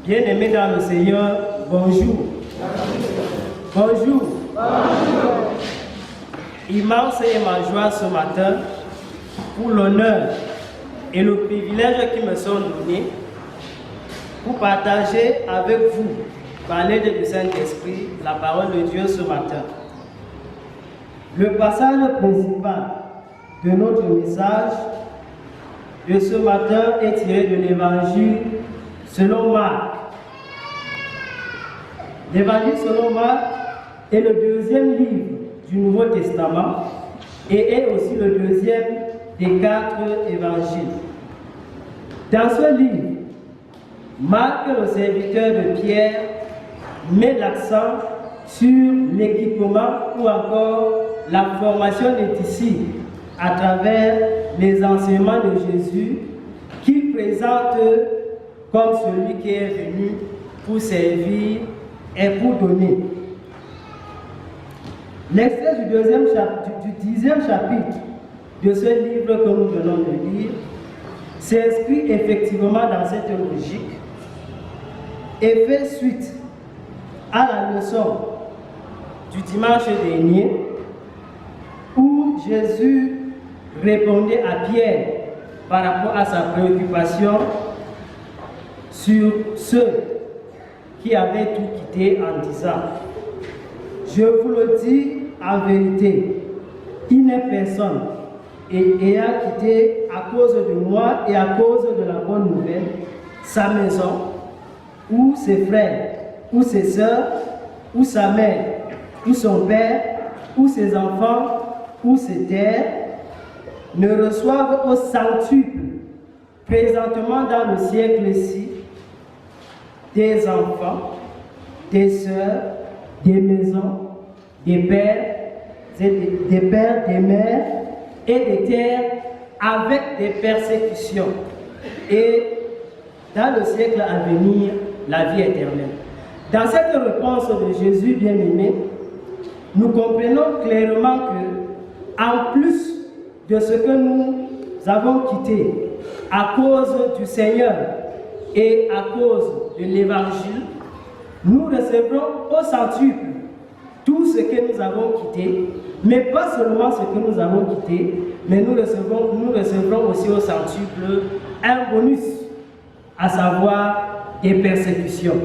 Bien-aimés dans le Seigneur, bonjour. Bonjour. Immense est ma joie ce matin pour l'honneur et le privilège qui me sont donnés pour partager avec vous, par l'aide du Saint-Esprit, la parole de Dieu ce matin. Le passage principal de notre message de ce matin est tiré de l'Évangile selon Marc. L'Évangile selon Marc est le deuxième livre du Nouveau Testament et est aussi le deuxième des 4 évangiles. Dans ce livre, Marc, le serviteur de Pierre, met l'accent sur l'équipement ou encore la formation des disciples à travers les enseignements de Jésus qu'il présente comme celui qui est venu pour servir et pour donner. L'extrait du 10e chapitre de ce livre que nous venons de lire s'inscrit effectivement dans cette logique et fait suite à la leçon du dimanche dernier où Jésus répondait à Pierre par rapport à sa préoccupation sur ceux qui avaient tout quitté en disant: je vous le dis en vérité, il n'est personne ayant quitté à cause de moi et à cause de la bonne nouvelle sa maison, ou ses frères, ou ses sœurs, ou sa mère, ou son père, ou ses enfants, ou ses terres, ne reçoivent au centuple, présentement dans le siècle-ci, des enfants, des sœurs, des maisons, des pères, des mères et des terres avec des persécutions. Et dans le siècle à venir, la vie éternelle. Dans cette réponse de Jésus bien-aimé, nous comprenons clairement que, en plus de ce que nous avons quitté à cause du Seigneur et à cause de l'Évangile, nous recevrons au centuple tout ce que nous avons quitté, mais pas seulement ce que nous avons quitté, mais nous recevrons aussi au centuple un bonus, à savoir des persécutions.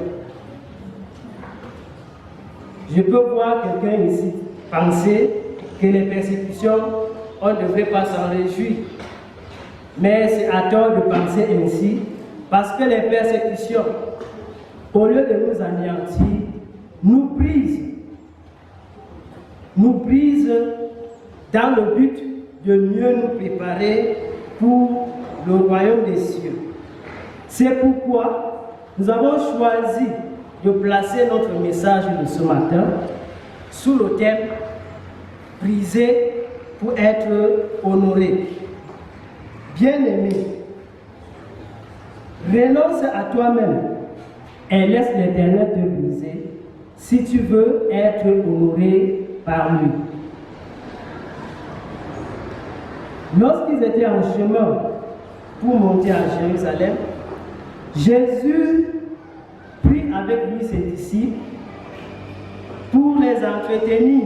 Je peux voir quelqu'un ici penser que les persécutions, on ne devrait pas s'en réjouir. Mais c'est à tort de penser ainsi, parce que les persécutions, au lieu de nous anéantir, nous brisent dans le but de mieux nous préparer pour le royaume des cieux. C'est pourquoi nous avons choisi de placer notre message de ce matin sous le thème « Briser pour être honoré ». Bien-aimé, renonce à toi-même et laisse l'Éternel te briser si tu veux être honoré par lui. Lorsqu'ils étaient en chemin pour monter à Jérusalem, Jésus prit avec lui ses disciples pour les entretenir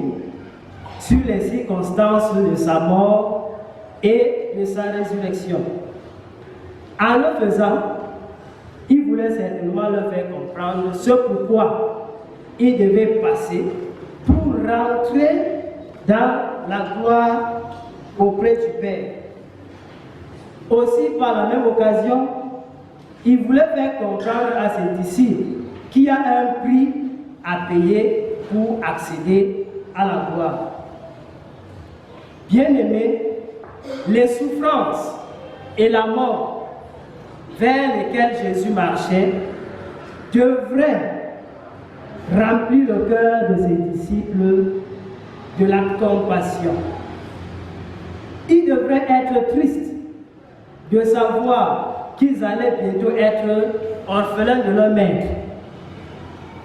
sur les circonstances de sa mort et de sa résurrection. En le faisant, il voulait certainement leur faire comprendre ce pourquoi il devait passer pour rentrer dans la gloire auprès du Père. Aussi, par la même occasion, il voulait faire comprendre à ses disciples qu'il y a un prix à payer pour accéder à la gloire. Bien-aimés, les souffrances et la mort vers lesquelles Jésus marchait devraient remplir le cœur de ses disciples de la compassion. Ils devraient être tristes de savoir qu'ils allaient bientôt être orphelins de leur maître.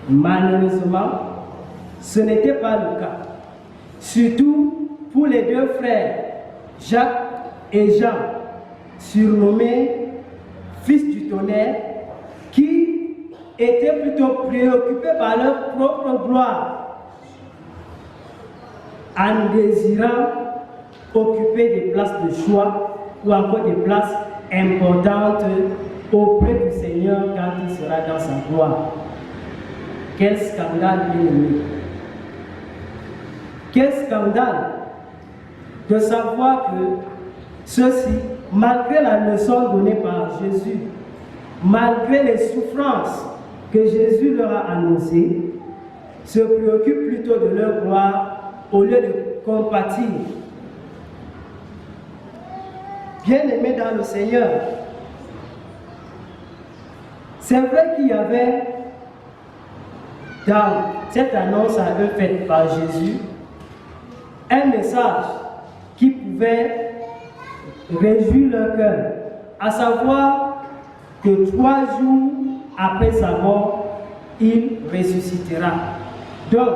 Malheureusement, ce n'était pas le cas. Surtout pour les 2 frères, Jacques et Jean, surnommés fils du tonnerre, qui étaient plutôt préoccupés par leur propre gloire, en désirant occuper des places de choix ou encore des places importantes auprès du Seigneur quand il sera dans sa gloire. Quel scandale, bien-aimé! Quel scandale de savoir que ceux-ci, malgré la leçon donnée par Jésus, malgré les souffrances que Jésus leur a annoncées, se préoccupent plutôt de leur gloire au lieu de compatir. Bien-aimés dans le Seigneur, c'est vrai qu'il y avait dans cette annonce à eux faite par Jésus un message qui pouvait réjouir leur cœur, à savoir que 3 jours après sa mort, il ressuscitera. Donc,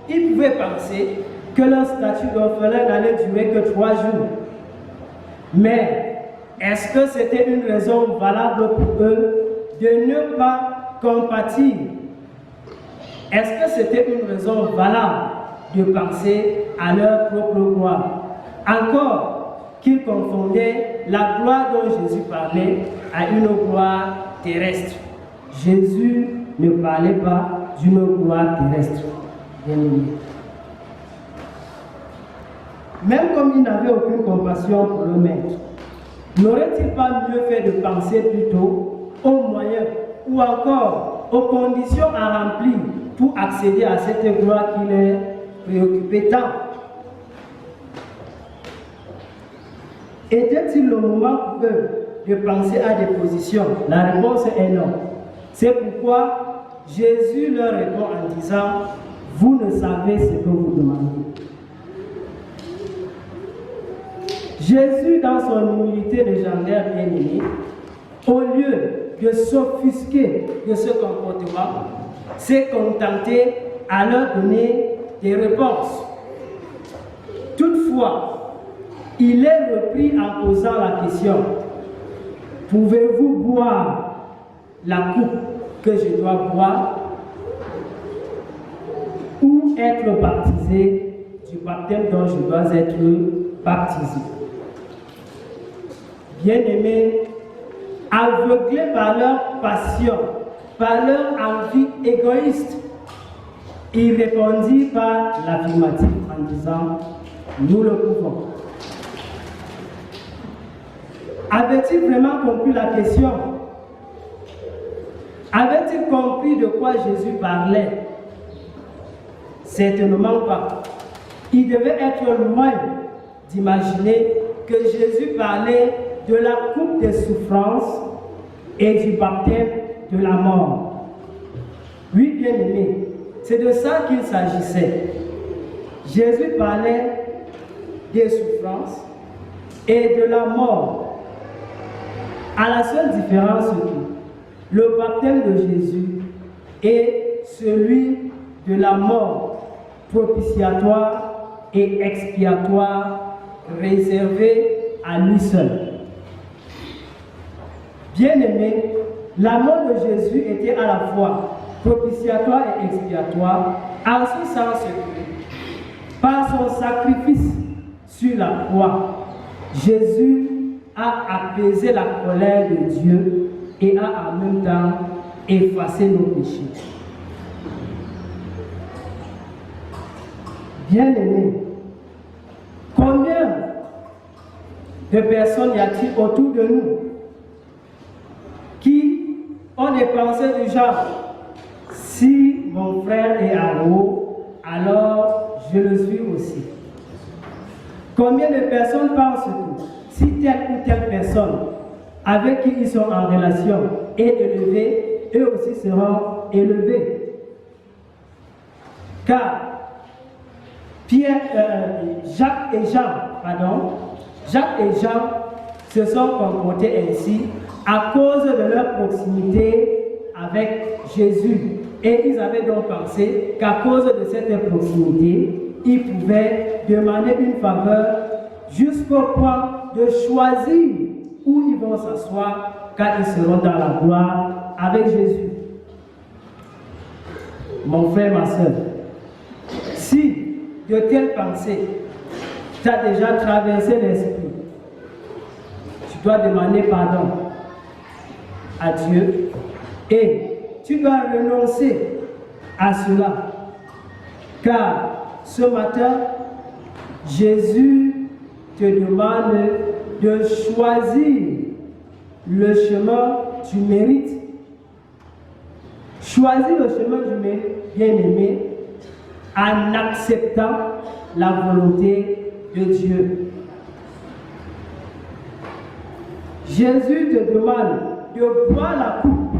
ils pouvaient penser que leur statut d'orphelin n'allait durer que 3 jours. Mais est-ce que c'était une raison valable pour eux de ne pas compatir? Est-ce que c'était une raison valable de penser à leur propre gloire? Encore qu'ils confondaient la gloire dont Jésus parlait à une gloire terrestre. Jésus ne parlait pas d'une gloire terrestre. Bien-aimé. Même comme il n'avait aucune compassion pour le maître, n'aurait-il pas mieux fait de penser plutôt aux moyens ou encore aux conditions à remplir pour accéder à cette gloire qui les préoccupait tant? Était-il le moment pour eux de penser à des positions? La réponse est non. C'est pourquoi Jésus leur répond en disant: vous ne savez ce que vous demandez. Jésus, dans son humilité légendaire bien-aimé, au lieu de s'offusquer de ce comportement, s'est contenté à leur donner des réponses. Toutefois, il est repris en posant la question: pouvez-vous boire la coupe que je dois boire ou être baptisé du baptême dont je dois être baptisé? Bien-aimés, aveuglés par leur passion, par leur envie égoïste, il répondit par l'affirmative en disant: nous le pouvons. Avait-il vraiment compris la question? Avait-il compris de quoi Jésus parlait? Certainement pas. Il devait être loin d'imaginer que Jésus parlait de la coupe des souffrances et du baptême de la mort. Oui, bien-aimés, c'est de ça qu'il s'agissait. Jésus parlait des souffrances et de la mort. À la seule différence que le baptême de Jésus est celui de la mort propitiatoire et expiatoire réservée à lui seul. Bien-aimé, la mort de Jésus était à la fois propitiatoire et expiatoire, en ce sens que, par son sacrifice sur la croix, Jésus a apaisé la colère de Dieu et a en même temps effacé nos péchés. Bien-aimés, combien de personnes y a-t-il autour de nous qui ont des pensées du genre: si mon frère est en haut, alors je le suis aussi. Combien de personnes pensent que si telle ou telle personne avec qui ils sont en relation est élevée, eux aussi seront élevés? Car Jacques et Jean se sont comportés ainsi à cause de leur proximité avec Jésus. Et ils avaient donc pensé qu'à cause de cette proximité, ils pouvaient demander une faveur jusqu'au point de choisir où ils vont s'asseoir quand ils seront dans la gloire avec Jésus. mon frère, ma soeur, si de telles pensées t'as déjà traversé l'esprit, tu dois demander pardon à Dieu et tu dois renoncer à cela. Car ce matin, Jésus te demande de choisir le chemin du mérite. Choisir le chemin du mérite, bien-aimé, en acceptant la volonté de Dieu. Jésus te demande de boire la coupe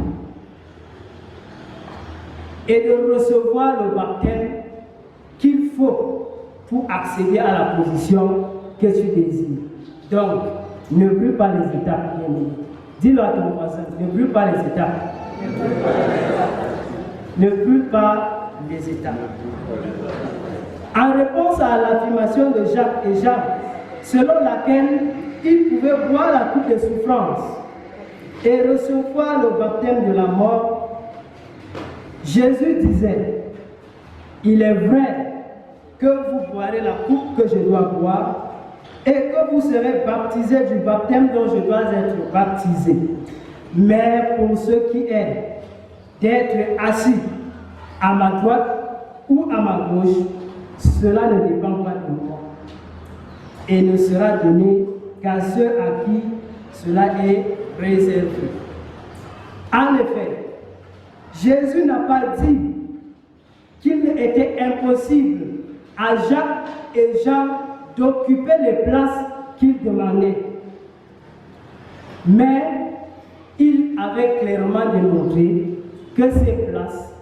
et de recevoir le baptême qu'il faut pour accéder à la position que tu désires. Donc, ne brûle pas les étapes, bien-aimé. Dis-le à ton voisin, ne brûle pas les étapes. Ne brûle pas les étapes. En réponse à l'affirmation de Jacques et Jean, selon laquelle ils pouvaient boire la coupe de souffrance et recevoir le baptême de la mort, Jésus disait, il est vrai que vous boirez la coupe que je dois boire et que vous serez baptisés du baptême dont je dois être baptisé. Mais pour ce qui est d'être assis à ma droite ou à ma gauche, cela ne dépend pas de moi et ne sera donné qu'à ceux à qui cela est réservé. En effet, Jésus n'a pas dit qu'il était impossible à Jacques et Jean d'occuper les places qu'ils demandaient. Mais il avait clairement démontré que ces places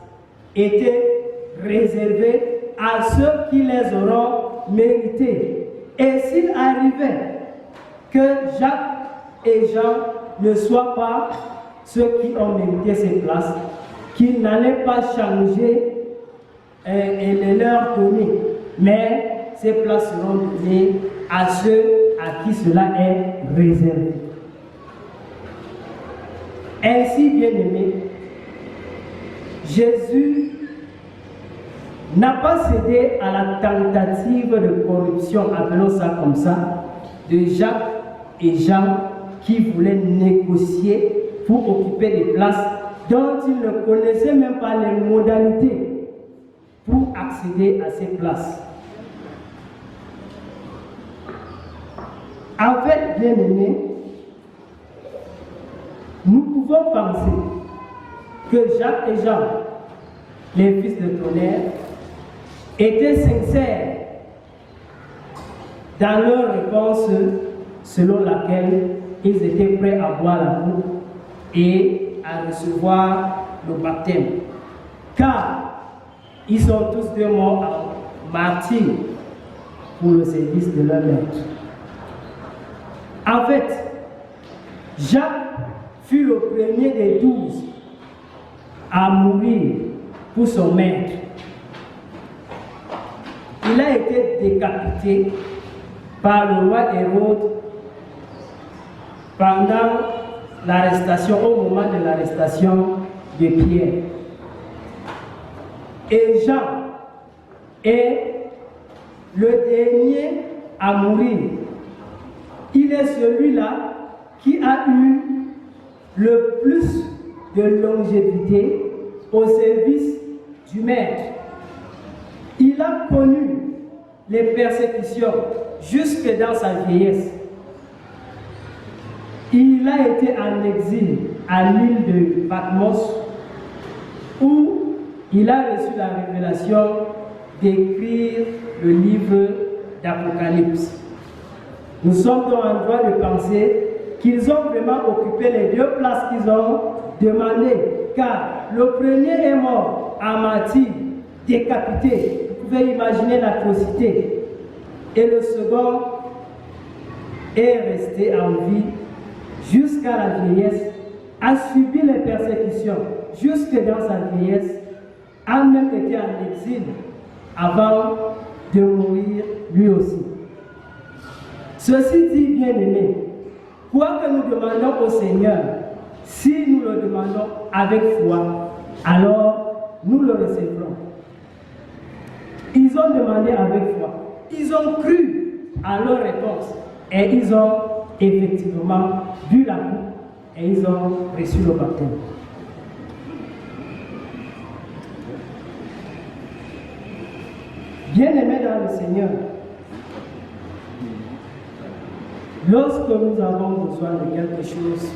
étaient réservées à ceux qui les auront méritées. Et s'il arrivait que Jacques et Jean ne soient pas ceux qui ont mérité ces places, qu'ils n'allaient pas changer et les leur donner, mais ces places seront données à ceux à qui cela est réservé. Ainsi, bien-aimé, Jésus n'a pas cédé à la tentative de corruption, appelons ça comme ça, de Jacques et Jean qui voulaient négocier pour occuper des places dont ils ne connaissaient même pas les modalités pour accéder à ces places. En fait, bien-aimés, nous pouvons penser que Jacques et Jean, les fils de tonnerre, étaient sincères dans leur réponse selon laquelle ils étaient prêts à boire la coupe et à recevoir le baptême. Car ils sont tous deux morts en martyrs pour le service de leur maître. En fait, Jacques fut le premier des 12 à mourir pour son maître. Il a été décapité par le roi Hérode pendant l'arrestation, au moment de l'arrestation de Pierre. Et Jean est le dernier à mourir. Il est celui-là qui a eu le plus de longévité au service du Maître. Il a connu les persécutions jusque dans sa vieillesse. Il a été en exil à l'île de Patmos où il a reçu la révélation d'écrire le livre d'Apocalypse. Nous sommes donc en droit de penser qu'ils ont vraiment occupé les deux places qu'ils ont demandées, car le premier est mort en martyr, décapité. Vous pouvez imaginer l'atrocité. Et le second est resté en vie jusqu'à la vieillesse, a subi les persécutions jusque dans sa vieillesse, a même été en exil avant de mourir lui aussi. Ceci dit, bien-aimés, quoi que nous demandons au Seigneur, si nous le demandons avec foi, alors nous le recevrons. Ils ont demandé avec foi. Ils ont cru à leur réponse. Et ils ont effectivement bu la coupe et ils ont reçu le baptême. Bien-aimés dans le Seigneur, lorsque nous avons besoin de quelque chose,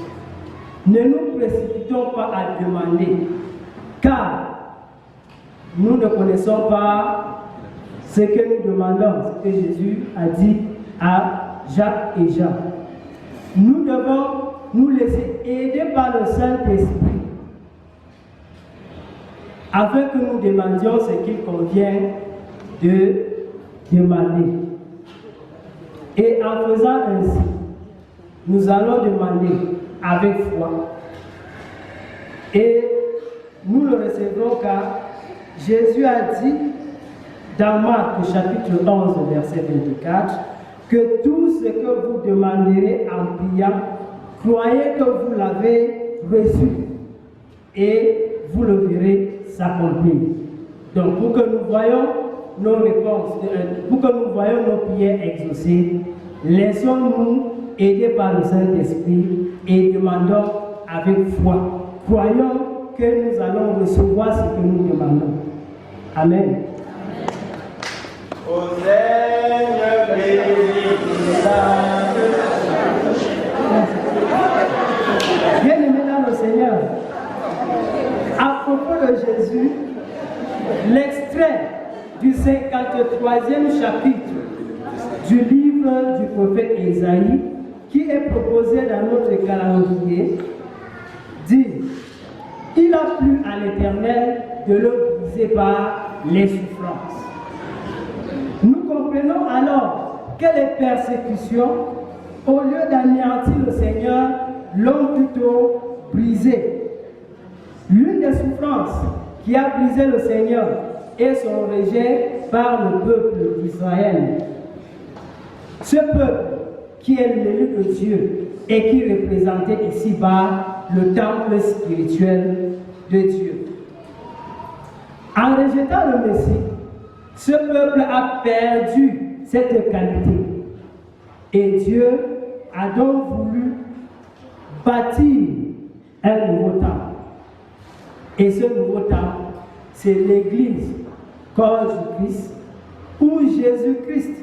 ne nous précipitons pas à demander, car nous ne connaissons pas ce que nous demandons, ce que Jésus a dit à Jacques et Jean. Nous devons nous laisser aider par le Saint-Esprit afin que nous demandions ce qu'il convient de demander. Et en faisant ainsi, nous allons demander avec foi. Et nous le recevrons car Jésus a dit dans Marc chapitre 11 verset 24 que tout ce que vous demanderez en priant, croyez que vous l'avez reçu et vous le verrez s'accomplir. Donc pour que nous voyons nos réponses, pour que nous voyons nos prières exaucées, laissons-nous aider par le Saint-Esprit et demandons avec foi. Croyons que nous allons recevoir ce que nous demandons. Amen. Au Seigneur, bien-aimés dans le Seigneur, à propos de Jésus, l'extrait du 53e chapitre du livre du prophète Ésaïe, qui est proposé dans notre calendrier, dit: il a plu à l'Éternel de le briser par les souffrances. Nous comprenons alors que les persécutions, au lieu d'anéantir le Seigneur, l'ont plutôt brisé. L'une des souffrances qui a brisé le Seigneur est son rejet par le peuple d'Israël. Ce peuple qui est l'élu de Dieu et qui représentait ici-bas le temple spirituel de Dieu. En rejetant le Messie, ce peuple a perdu cette qualité. Et Dieu a donc voulu bâtir un nouveau temple. Et ce nouveau temple, c'est l'Église, corps du Christ, où Jésus-Christ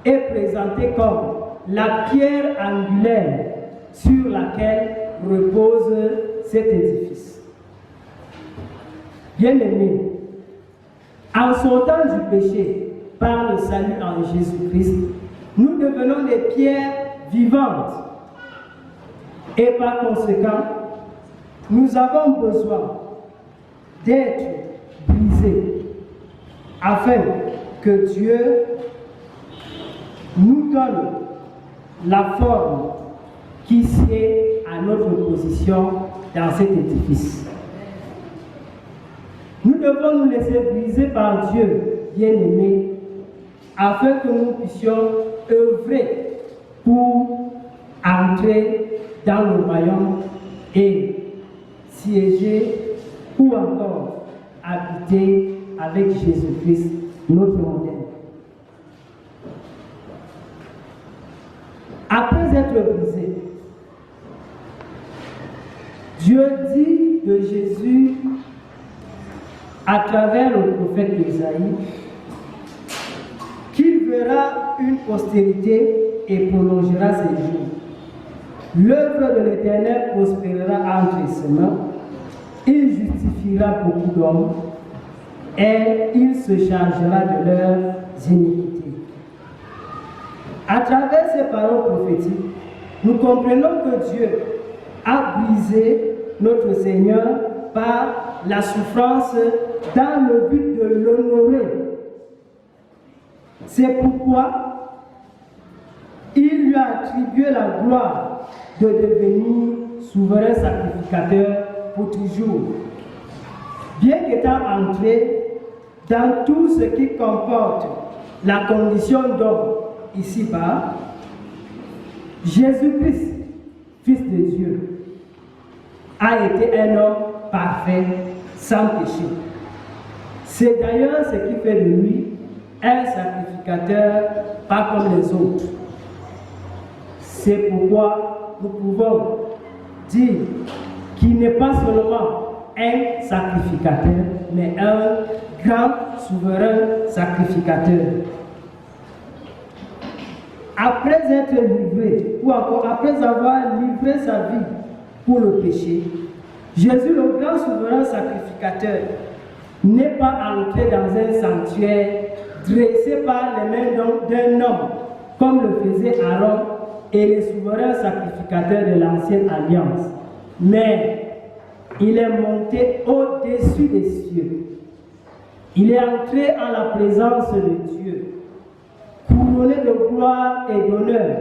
est présenté comme la pierre angulaire sur laquelle repose cet édifice. Bien-aimés, en sortant du péché par le salut en Jésus-Christ, nous devenons des pierres vivantes. Et par conséquent, nous avons besoin d'être brisés afin que Dieu nous donne la forme qui sied à notre position dans cet édifice. Nous devons nous laisser briser par Dieu, bien-aimés, afin que nous puissions œuvrer pour entrer dans le royaume et siéger ou encore habiter avec Jésus-Christ, notre modèle. Après être brisé, Dieu dit de Jésus à travers le prophète Ésaïe qu'il verra une postérité et prolongera ses jours. L'œuvre de l'Éternel prospérera entre ses mains, il justifiera beaucoup d'hommes et il se chargera de leurs iniquités. À travers ces paroles prophétiques, nous comprenons que Dieu a brisé notre Seigneur par la souffrance dans le but de l'honorer. C'est pourquoi il lui a attribué la gloire de devenir souverain sacrificateur pour toujours. Bien qu'étant entré dans tout ce qui comporte la condition d'homme ici-bas, Jésus-Christ, Fils de Dieu, a été un homme parfait, sans péché. C'est d'ailleurs ce qui fait de lui un sacrificateur pas comme les autres. C'est pourquoi nous pouvons dire qu'il n'est pas seulement un sacrificateur, mais un grand souverain sacrificateur. Après être livré, ou encore après avoir livré sa vie pour le péché, Jésus, le grand souverain sacrificateur, n'est pas entré dans un sanctuaire dressé par les mains d'un homme, comme le faisait Aaron et les souverains sacrificateurs de l'ancienne alliance. Mais il est monté au-dessus des cieux. Il est entré en la présence de Dieu, couronné de gloire et d'honneur,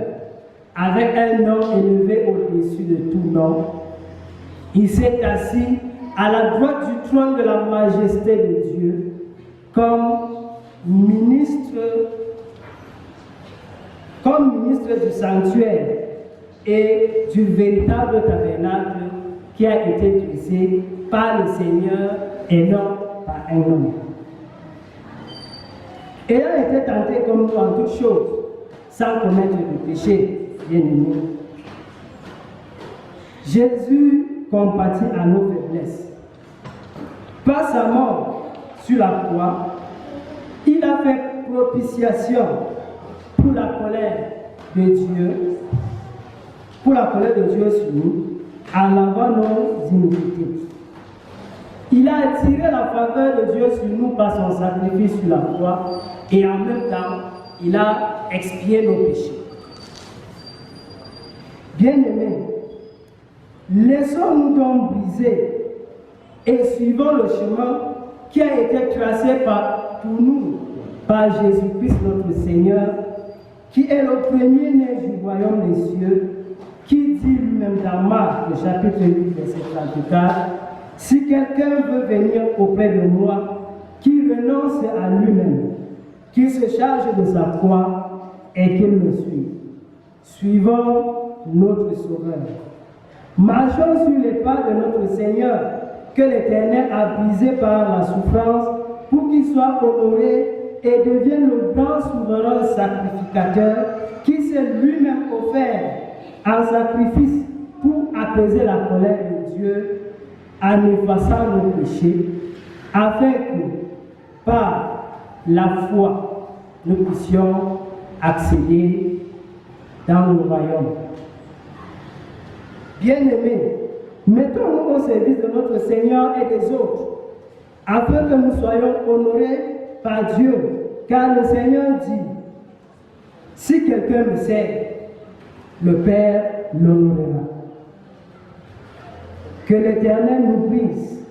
avec un nom élevé au-dessus de tout nom. Il s'est assis à la droite du trône de la majesté de Dieu, comme ministre du sanctuaire et du véritable tabernacle qui a été dressé par le Seigneur et non par un homme. Ayant été tenté comme nous en toutes choses, sans commettre de péché, bien aimé, Jésus compatit à nos faiblesses. Par sa mort sur la croix, il a fait propitiation pour la colère de Dieu, sur nous, en lavant nos iniquités. Il a attiré la faveur de Dieu sur nous par son sacrifice sur la croix et en même temps, il a expié nos péchés. Bien-aimés, laissons-nous donc briser et suivons le chemin qui a été tracé pour nous par Jésus-Christ notre Seigneur, qui est le premier-né du royaume des cieux, qui dit lui-même dans Marc, le chapitre 8, verset 34, « Si quelqu'un veut venir auprès de moi, qu'il renonce à lui-même, qu'il se charge de sa croix et qu'il me suive. » Suivons notre Sauveur. Marchons sur les pas de notre Seigneur, que l'Éternel a brisé par la souffrance, pour qu'il soit honoré et devienne le grand souverain sacrificateur qui s'est lui-même offert en sacrifice pour apaiser la colère de Dieu en effaçant nos péchés, afin que, par la foi, nous puissions accéder dans le royaume. Bien-aimés, mettons-nous au service de notre Seigneur et des autres, afin que nous soyons honorés par Dieu, car le Seigneur dit, « Si quelqu'un me sert, le Père l'honorera. » Que l'Éternel nous brise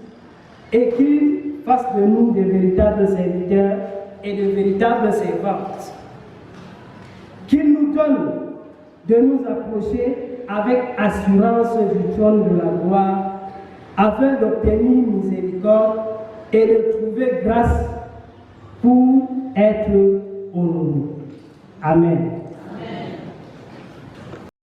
et qu'il fasse de nous de véritables serviteurs et de véritables servantes. Qu'il nous donne de nous approcher avec assurance du trône de la gloire, afin d'obtenir miséricorde et de trouver grâce pour être honoré. Amen.